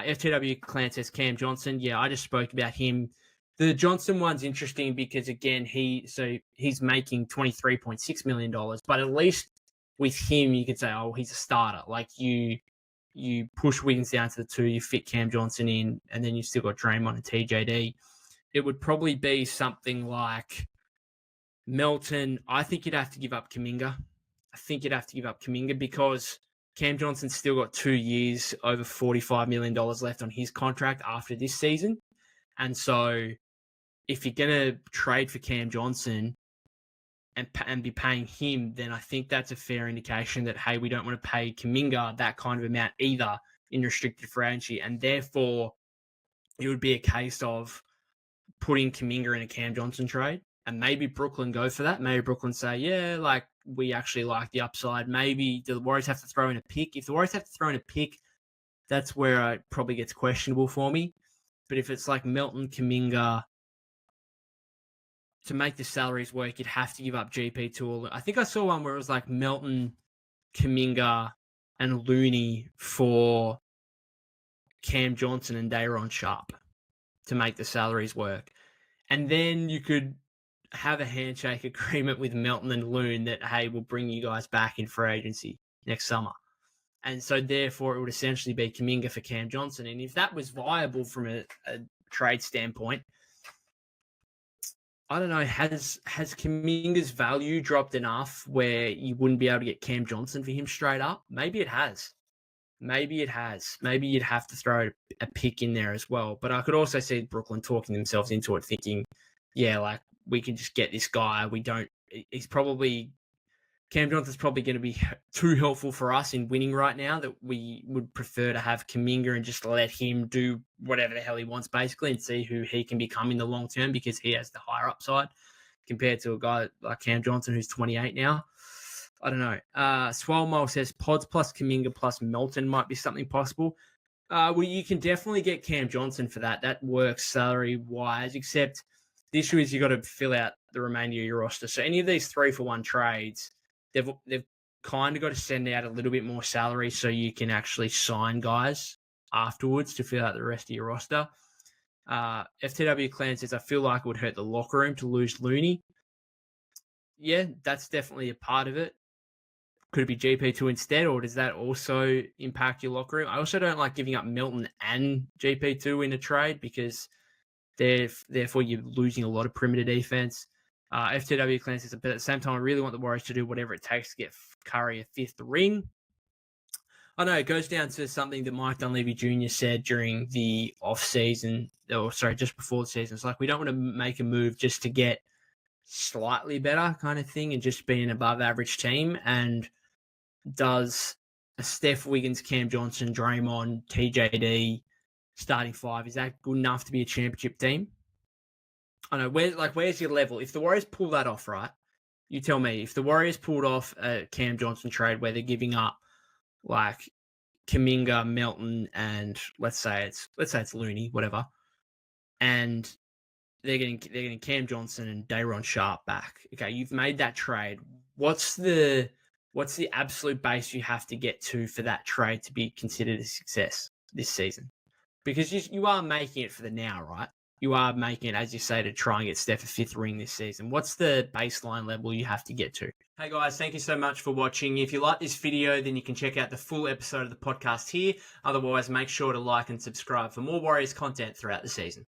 FTW Clan says Cam Johnson. Yeah, I just spoke about him. The Johnson one's interesting because, again, he's making $23.6 million, but at least with him, you could say, oh, he's a starter. Like, you push Wiggins down to the 2, you fit Cam Johnson in, and then you still got Draymond and TJD. It would probably be something like Melton. I think you'd have to give up Kuminga. Because Cam Johnson's still got 2 years, over $45 million left on his contract after this season. And so if you're going to trade for Cam Johnson and be paying him, then I think that's a fair indication that, hey, we don't want to pay Kuminga that kind of amount either in restricted free agency. And therefore, it would be a case of putting Kuminga in a Cam Johnson trade. And maybe Brooklyn go for that. Maybe Brooklyn say, yeah, like, we actually like the upside. Maybe the Warriors have to throw in a pick. If the Warriors have to throw in a pick, that's where it probably gets questionable for me. But if it's like Melton, Kuminga, to make the salaries work, you'd have to give up GP2. I think I saw one where it was like Melton, Kuminga, and Looney for Cam Johnson and Day'Ron Sharpe to make the salaries work. And then you could have a handshake agreement with Melton and Loon that, hey, we'll bring you guys back in free agency next summer. And so therefore it would essentially be Kuminga for Cam Johnson. And if that was viable from a trade standpoint, I don't know, has Kuminga's value dropped enough where you wouldn't be able to get Cam Johnson for him straight up? Maybe it has. Maybe you'd have to throw a pick in there as well. But I could also see Brooklyn talking themselves into it, thinking, yeah, like, we can just get this guy. Cam Johnson's probably going to be too helpful for us in winning right now that we would prefer to have Kuminga and just let him do whatever the hell he wants, basically, and see who he can become in the long term, because he has the higher upside compared to a guy like Cam Johnson, who's 28 now. I don't know. Swellmole says Pods plus Kuminga plus Melton might be something possible. Well, you can definitely get Cam Johnson for that. That works salary-wise, except the issue is you got to fill out the remainder of your roster. So any of these 3-for-1 trades, they've kind of got to send out a little bit more salary so you can actually sign guys afterwards to fill out the rest of your roster. FTW Clan says, I feel like it would hurt the locker room to lose Looney. Yeah, that's definitely a part of it. Could it be GP2 instead, or does that also impact your locker room? I also don't like giving up Melton and GP2 in a trade, because therefore you're losing a lot of perimeter defense. FTW Clan says, but at the same time, I really want the Warriors to do whatever it takes to get Curry a 5th ring. I know it goes down to something that Mike Dunleavy Jr. said during the off-season, just before the season. It's like, we don't want to make a move just to get slightly better kind of thing and just be an above-average team. And does a Steph, Wiggins, Cam Johnson, Draymond, TJD starting 5, is that good enough to be a championship team? I know, where's your level? If the Warriors pull that off, right? You tell me. If the Warriors pulled off a Cam Johnson trade where they're giving up like Kuminga, Melton, and let's say it's Looney, whatever, and they're getting Cam Johnson and Day'Ron Sharpe back. Okay, you've made that trade. What's the absolute base you have to get to for that trade to be considered a success this season? Because you are making it for the now, right? You are making it, as you say, to try and get Steph a 5th ring this season. What's the baseline level you have to get to? Hey guys, thank you so much for watching. If you like this video, then you can check out the full episode of the podcast here. Otherwise, make sure to like and subscribe for more Warriors content throughout the season.